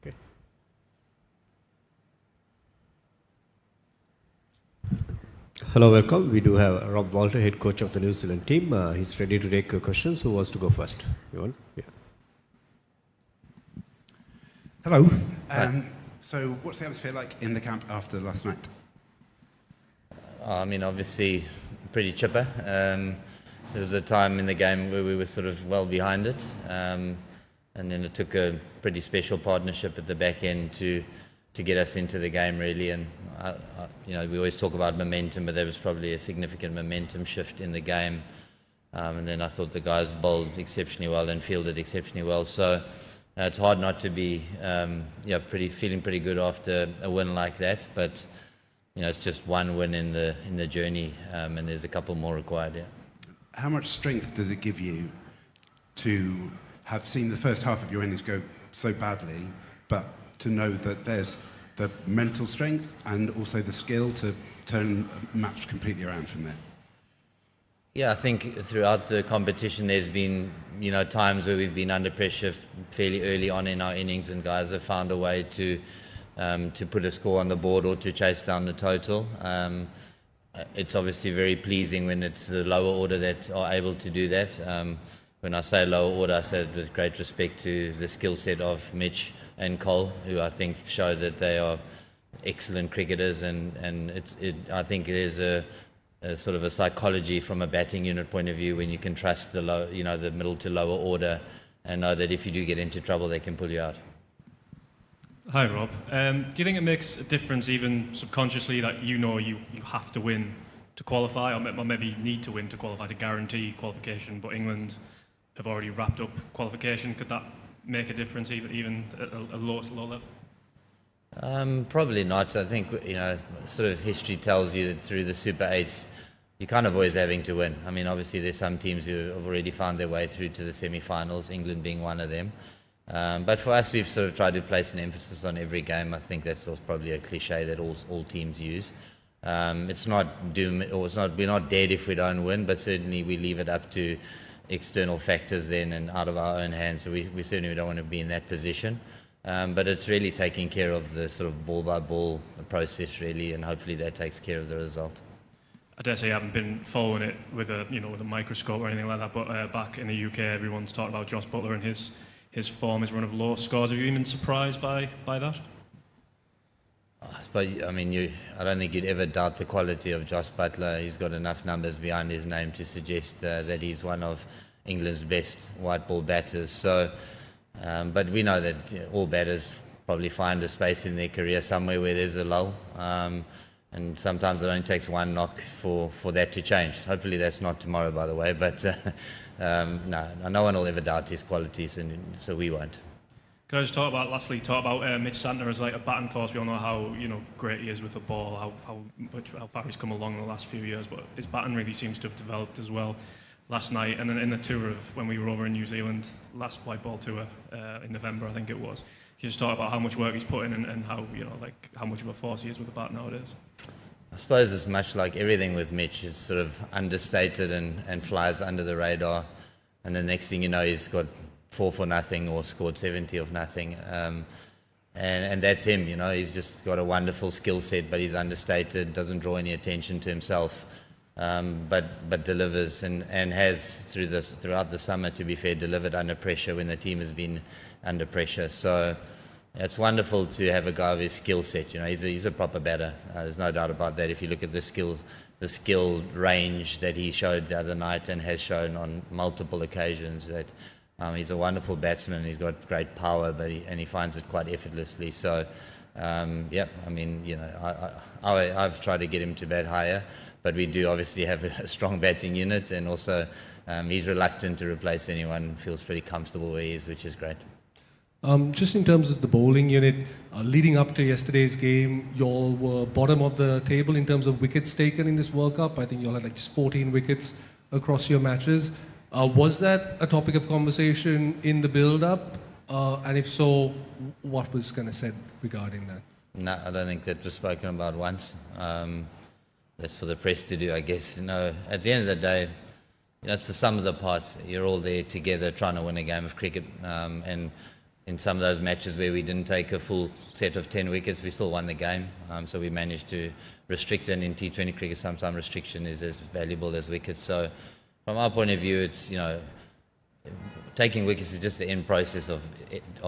Okay. Hello, welcome. We do have Rob Walter, head coach of the New Zealand team. He's ready to take questions. Who wants to go first? You want? Yeah. Hello. So what's the atmosphere like in the camp after last night? I mean, obviously, pretty chipper. There was a time in the game where we were sort of well behind it, and then it took a pretty special partnership at the back end to get us into the game, really. And we always talk about momentum, but there was probably a significant momentum shift in the game. And then I thought the guys bowled exceptionally well and fielded exceptionally well. So it's hard not to be feeling pretty good after a win like that. But it's just one win in the journey, and there's a couple more required. Yeah. How much strength does it give you to have seen the first half of your innings go so badly, but to know that there's the mental strength and also the skill to turn a match completely around from there? Yeah, I think throughout the competition there's been times where we've been under pressure fairly early on in our innings, and guys have found a way to put a score on the board or to chase down the total. It's obviously very pleasing when it's the lower order that are able to do that. When I say lower order, I say it with great respect to the skill set of Mitch and Cole, who I think show that they are excellent cricketers, and I think there's a sort of a psychology from a batting unit point of view when you can trust the the middle to lower order and know that if you do get into trouble, they can pull you out. Hi, Rob. Do you think it makes a difference, even subconsciously, that you have to win to qualify, or maybe need to win to qualify to guarantee qualification, but England have already wrapped up qualification? Could that make a difference, even at a low level? Probably not. I think sort of history tells you that through the Super 8s, you're kind of always having to win. I mean, obviously there's some teams who have already found their way through to the semi-finals, England being one of them. But for us, we've sort of tried to place an emphasis on every game. I think that's probably a cliche that all teams use. It's not doom, or we're not dead if we don't win, but certainly we leave it up to external factors then and out of our own hands. So we certainly don't want to be in that position. But it's really taking care of the sort of ball by ball process, really, and hopefully that takes care of the result. I dare say you haven't been following it with a microscope or anything like that, but back in the UK, everyone's talking about Jos Buttler and his form, his run of low scores. Have you been surprised by that? I don't think you'd ever doubt the quality of Jos Buttler. He's got enough numbers behind his name to suggest that he's one of England's best white ball batters. So, but we know that all batters probably find a space in their career somewhere where there's a lull. And sometimes it only takes one knock for that to change. Hopefully that's not tomorrow, by the way. But no one will ever doubt his qualities, and so we won't. Can I just talk about Mitch Santner as like a batting force? We all know how great he is with the ball, how far he's come along in the last few years, but his batting really seems to have developed as well last night. And then in the tour of when we were over in New Zealand, last white ball tour in November, I think it was. Can you just talk about how much work he's put in and how how much of a force he is with the bat nowadays? I suppose it's much like everything with Mitch. It's sort of understated and flies under the radar, and the next thing you know, he's got 4 for nothing or scored 70 of nothing, and that's him. He's just got a wonderful skill set, but he's understated, doesn't draw any attention to himself, but delivers and has throughout the summer, to be fair, delivered under pressure when the team has been under pressure. So it's wonderful to have a guy with his skill set. He's a proper batter. There's no doubt about that. If you look at the skill range that he showed the other night and has shown on multiple occasions, that he's a wonderful batsman. He's got great power, but he finds it quite effortlessly. So, I've tried to get him to bat higher, but we do obviously have a strong batting unit, and also he's reluctant to replace anyone. Feels pretty comfortable where he is, which is great. Just in terms of the bowling unit, leading up to yesterday's game, you all were bottom of the table in terms of wickets taken in this World Cup. I think you all had just 14 wickets across your matches. Was that a topic of conversation in the build-up? And if so, what was kind of said regarding that? No, I don't think that was spoken about once. That's for the press to do, I guess. No, at the end of the day, it's the sum of the parts. You're all there together trying to win a game of cricket. And in some of those matches where we didn't take a full set of 10 wickets, we still won the game. So we managed to restrict, and in T20 cricket, sometimes restriction is as valuable as wickets. So from our point of view, it's, taking wickets is just the end process of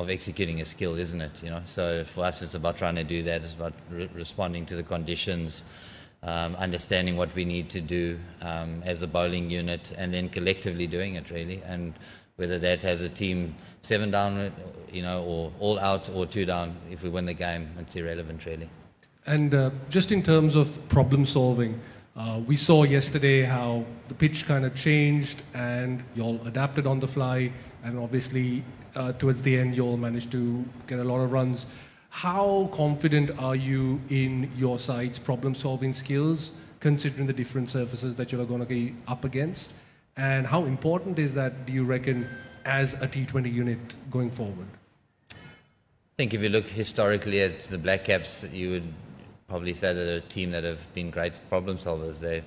executing a skill, isn't it? So for us, it's about trying to do that. It's about responding to the conditions, understanding what we need to do as a bowling unit, and then collectively doing it, really. And whether that has a team 7 down, or all out, or 2 down, if we win the game, it's irrelevant, really. And just in terms of problem solving, we saw yesterday how the pitch kind of changed and you all adapted on the fly, and obviously towards the end you all managed to get a lot of runs. How confident are you in your side's problem solving skills, considering the different surfaces that you're going to be up against? And how important is that, do you reckon, as a T20 unit going forward? I think if you look historically at the Black Caps, you would probably say that they're a team that have been great problem solvers. They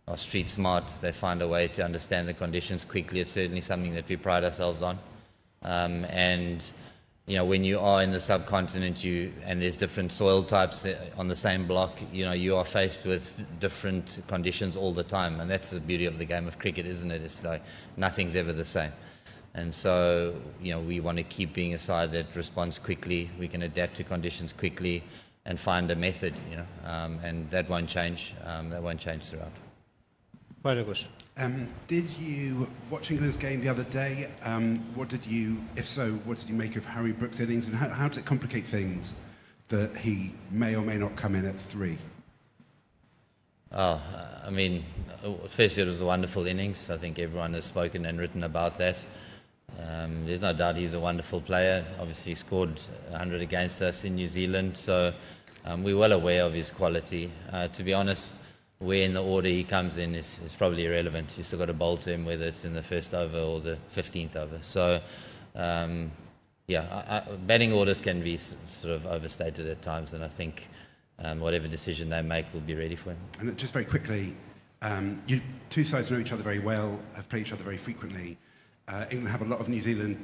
are street smart. They find a way to understand the conditions quickly. It's certainly something that we pride ourselves on. And when you are in the subcontinent, and there's different soil types on the same block, you are faced with different conditions all the time. And that's the beauty of the game of cricket, isn't it? It's like nothing's ever the same. And so, we want to keep being a side that responds quickly. We can adapt to conditions quickly and find a method, and that won't change. That won't change throughout. Final question. Did you watch England's game the other day? If so, what did you make of Harry Brooks' innings, and how does it complicate things that he may or may not come in at 3? Firstly, it was a wonderful innings. I think everyone has spoken and written about that. There's no doubt he's a wonderful player. Obviously, he scored 100 against us in New Zealand, so we're well aware of his quality. To be honest, where in the order he comes in is probably irrelevant. You still got to bowl to him, whether it's in the first over or the 15th over. So, batting orders can be sort of overstated at times, and I think whatever decision they make will be ready for him. And just very quickly, you two sides know each other very well, have played each other very frequently. England have a lot of New Zealand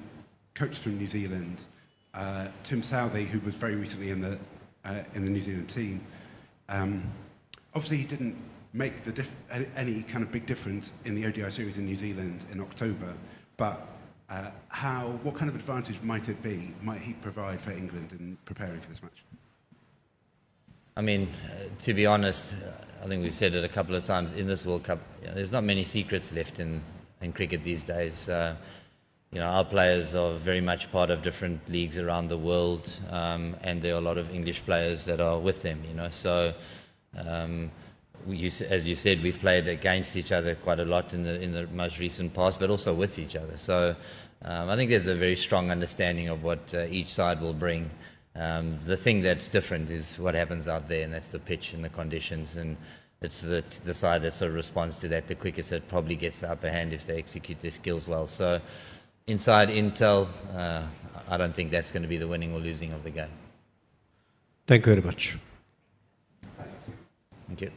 coaches from New Zealand. Tim Southey, who was very recently in the New Zealand team, obviously he didn't make any kind of big difference in the ODI series in New Zealand in October. But what kind of advantage might he provide for England in preparing for this match? To be honest, I think we've said it a couple of times in this World Cup, there's not many secrets left in cricket these days. Our players are very much part of different leagues around the world, and there are a lot of English players that are with them. So, as you said, we've played against each other quite a lot in the most recent past, but also with each other. So, I think there's a very strong understanding of what each side will bring. The thing that's different is what happens out there, and that's the pitch and the conditions, and it's the side that sort of responds to that the quickest, that probably gets the upper hand if they execute their skills well. So inside intel, I don't think that's going to be the winning or losing of the game. Thank you very much. Thank you.